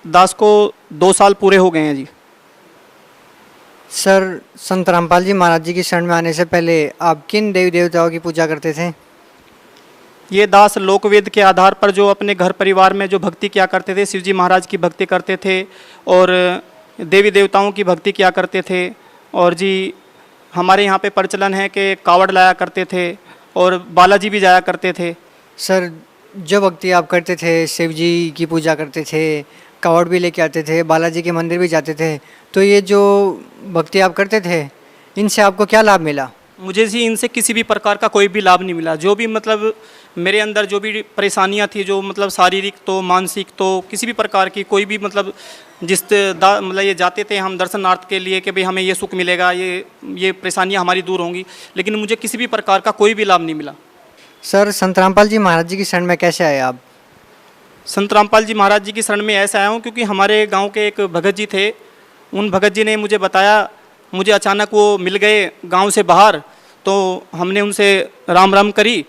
दास को 2 साल पूरे हो गए हैं जी। सर, संत रामपाल जी महाराज जी की शरण में आने से पहले आप किन देवी देवताओं की पूजा करते थे? ये दास लोकवेद के आधार पर जो अपने घर परिवार में जो भक्ति किया करते थे, शिव जी महाराज की भक्ति करते थे और देवी देवताओं की भक्ति किया करते थे। और जी हमारे यहाँ पे प्रचलन है कि कावड़ लाया करते थे और बालाजी भी जाया करते थे। सर, जो भक्ति आप करते थे, शिव जी की पूजा करते थे, कावड़ भी लेके आते थे, बालाजी के मंदिर भी जाते थे, तो ये जो भक्ति आप करते थे, इनसे आपको क्या लाभ मिला? मुझे जी इनसे किसी भी प्रकार का कोई भी लाभ नहीं मिला। जो भी मतलब मेरे अंदर जो भी परेशानियां थी, जो मतलब शारीरिक तो मानसिक तो किसी भी प्रकार की कोई भी मतलब मतलब ये जाते थे हम दर्शनार्थ के लिए कि भाई हमें ये सुख मिलेगा, ये परेशानियां हमारी दूर होंगी, लेकिन मुझे किसी भी प्रकार का कोई भी लाभ नहीं मिला। सर, संत रामपाल जी महाराज जी की शरण में कैसे आए आप? संत रामपाल जी महाराज जी की शरण में ऐसा आया हूँ क्योंकि हमारे गांव के एक भगत जी थे। उन भगत जी ने मुझे बताया, मुझे अचानक वो मिल गए गांव से बाहर, तो हमने उनसे राम राम करी।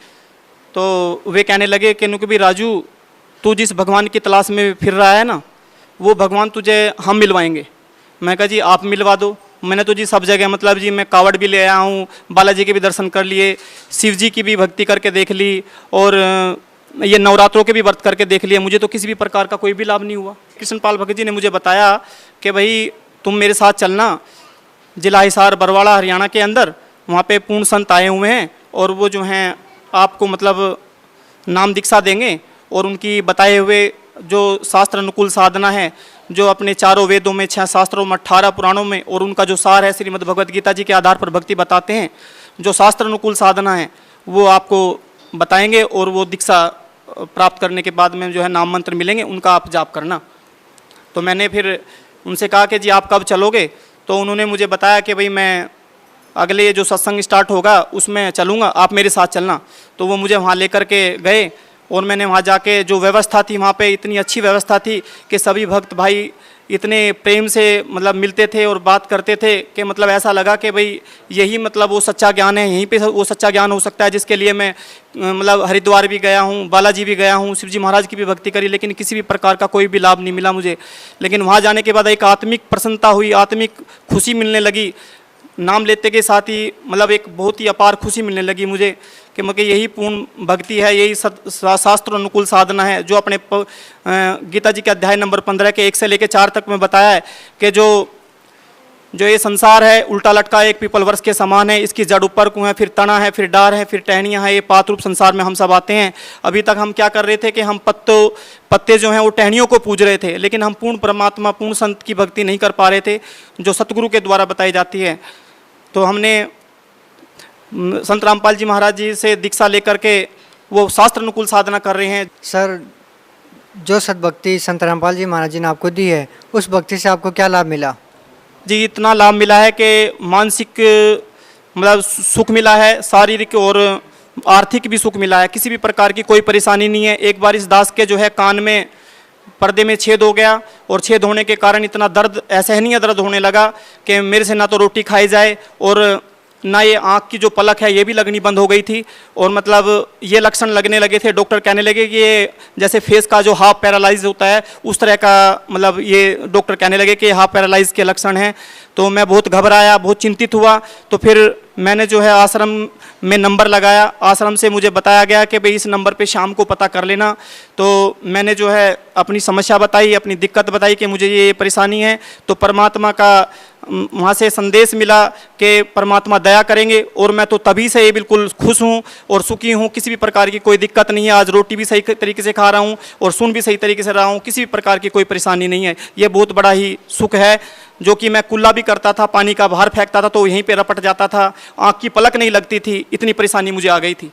तो वे कहने लगे कि भी राजू, तू जिस भगवान की तलाश में फिर रहा है ना, वो भगवान तुझे हम मिलवाएंगे। मैं कहा जी आप मिलवा दो। मैंने तो जी सब जगह मतलब जी मैं कावड़ भी ले आया हूँ, बालाजी के भी दर्शन कर लिए, शिव जी की भी भक्ति करके देख ली और ये नवरात्रों के भी व्रत करके देख लिए। मुझे तो किसी भी प्रकार का कोई भी लाभ नहीं हुआ। कृष्णपाल भगत जी ने मुझे बताया कि भाई तुम मेरे साथ चलना, जिला हिसार बरवाड़ा हरियाणा के अंदर, वहाँ पे पूर्ण संत आए हुए हैं और वो जो हैं आपको मतलब नाम दीक्षा देंगे और उनकी बताए हुए जो शास्त्र अनुकूल साधना है, जो अपने चारों वेदों में, 6 शास्त्रों में, 18 पुराणों में, और उनका जो सार है श्रीमद् भगवद गीता जी के आधार पर भक्ति बताते हैं, जो शास्त्र अनुकूल साधना है वो आपको बताएंगे और वो दीक्षा प्राप्त करने के बाद में जो है नाम मंत्र मिलेंगे, उनका आप जाप करना। तो मैंने फिर उनसे कहा कि जी आप कब चलोगे? तो उन्होंने मुझे बताया कि भाई मैं अगले जो सत्संग स्टार्ट होगा उसमें चलूँगा, आप मेरे साथ चलना। तो वो मुझे वहाँ लेकर के गए और मैंने वहाँ जाके जो व्यवस्था थी, वहाँ पे इतनी अच्छी व्यवस्था थी कि सभी भक्त भाई इतने प्रेम से मतलब मिलते थे और बात करते थे कि मतलब ऐसा लगा कि भाई यही मतलब वो सच्चा ज्ञान है, यहीं पे वो सच्चा ज्ञान हो सकता है जिसके लिए मैं मतलब हरिद्वार भी गया हूँ, बालाजी भी गया हूँ, शिव जी महाराज की भी भक्ति करी, लेकिन किसी भी प्रकार का कोई भी लाभ नहीं मिला मुझे। लेकिन वहाँ जाने के बाद एक आत्मिक प्रसन्नता हुई, आत्मिक खुशी मिलने लगी। नाम लेते के साथ ही मतलब एक बहुत ही अपार खुशी मिलने लगी मुझे कि मतलब यही पूर्ण भक्ति है, यही शास्त्र अनुकूल साधना है, जो अपने गीता जी के अध्याय नंबर 15 के 1 से लेकर 4 तक में बताया है कि जो ये संसार है उल्टा लटका एक पीपल वृक्ष के समान है, इसकी जड़ ऊपर को है, फिर तना है, फिर डार है, फिर टहनियाँ है, ये पात रूप संसार में हम सब आते हैं। अभी तक हम क्या कर रहे थे कि हम पत्ते जो हैं वो टहनियों को पूज रहे थे, लेकिन हम पूर्ण परमात्मा, पूर्ण संत की भक्ति नहीं कर पा रहे थे जो सतगुरु के द्वारा बताई जाती है। तो हमने संत रामपाल जी महाराज जी से दीक्षा लेकर के वो शास्त्र अनुकूल साधना कर रहे हैं। सर, जो सद्भक्ति संत रामपाल जी महाराज जी ने आपको दी है, उस भक्ति से आपको क्या लाभ मिला? जी इतना लाभ मिला है कि मानसिक मतलब सुख मिला है, शारीरिक और आर्थिक भी सुख मिला है, किसी भी प्रकार की कोई परेशानी नहीं है। एक बार इस दास के जो है कान में पर्दे में छेद हो गया और छेद होने के कारण इतना दर्द, असहनीय दर्द होने लगा कि मेरे से ना तो रोटी खाई जाए और ना ये आँख की जो पलक है ये भी लगनी बंद हो गई थी। और मतलब ये लक्षण लगने लगे थे, डॉक्टर कहने लगे कि ये जैसे फेस का जो हाफ पैरालाइज होता है उस तरह का, मतलब ये डॉक्टर कहने लगे कि हाफ पैरालाइज के लक्षण हैं। तो मैं बहुत घबराया, बहुत चिंतित हुआ। तो फिर मैंने जो है आश्रम में नंबर लगाया, आश्रम से मुझे बताया गया कि भाई इस नंबर पे शाम को पता कर लेना। तो मैंने जो है अपनी समस्या बताई, अपनी दिक्कत बताई कि मुझे ये परेशानी है। तो परमात्मा का वहाँ से संदेश मिला कि परमात्मा दया करेंगे और मैं तो तभी से ये बिल्कुल खुश हूँ और सुखी हूँ, किसी भी प्रकार की कोई दिक्कत नहीं है। आज रोटी भी सही तरीके से खा रहा हूँ और सुन भी सही तरीके से रहा हूँ, किसी भी प्रकार की कोई परेशानी नहीं है। ये बहुत बड़ा ही सुख है। जो कि मैं कुल्ला भी करता था, पानी का बाहर फेंकता था तो यहीं पे रपट जाता था, आँख की पलक नहीं लगती थी, इतनी परेशानी मुझे आ गई थी।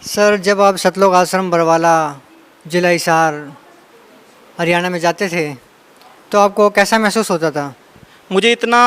सर, जब आप सतलोक आश्रम बरवाला, जिला हिसार, हरियाणा में जाते थे तो आपको कैसा महसूस होता था? मुझे इतना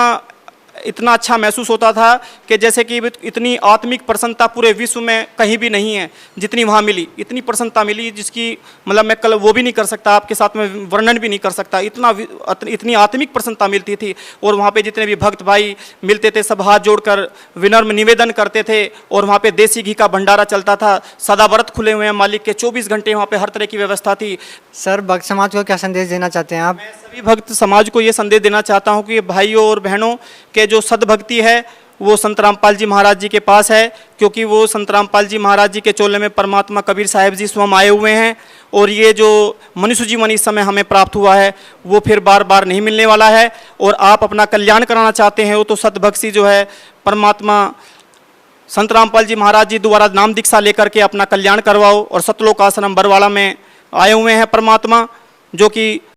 इतना अच्छा महसूस होता था कि जैसे कि इतनी आत्मिक प्रसन्नता पूरे विश्व में कहीं भी नहीं है जितनी वहाँ मिली। इतनी प्रसन्नता मिली जिसकी मतलब मैं कल वो भी नहीं कर सकता, आपके साथ में वर्णन भी नहीं कर सकता। इतनी आत्मिक प्रसन्नता मिलती थी। और वहाँ पे जितने भी भक्त भाई मिलते थे सब हाथ जोड़कर विनम्र निवेदन करते थे। और वहाँ पे देसी घी का भंडारा चलता था, सदा व्रत खुले हुए हैं मालिक के, 24 घंटे वहाँ पे हर तरह की व्यवस्था थी। सर भक्त समाज को क्या संदेश देना चाहते हैं आप? मैं सभी भक्त समाज को ये संदेश देना चाहता हूँ कि भाइयों और बहनों के जो सद्भक्ति है वो संत रामपाल जी महाराज जी के पास है, क्योंकि वो संत रामपाल जी महाराज जी के चोले में परमात्मा कबीर साहिब जी स्वयं आए हुए हैं। और ये जो मनुष्य जीवन इस समय हमें प्राप्त हुआ है वो फिर बार बार नहीं मिलने वाला है। और आप अपना कल्याण कराना चाहते हैं वो तो सद्भक्ति जो है परमात्मा संत रामपाल जी महाराज जी द्वारा नाम दीक्षा लेकर के अपना कल्याण करवाओ। और सतलोक आश्रम बरवाड़ा में आए हुए हैं परमात्मा, जो कि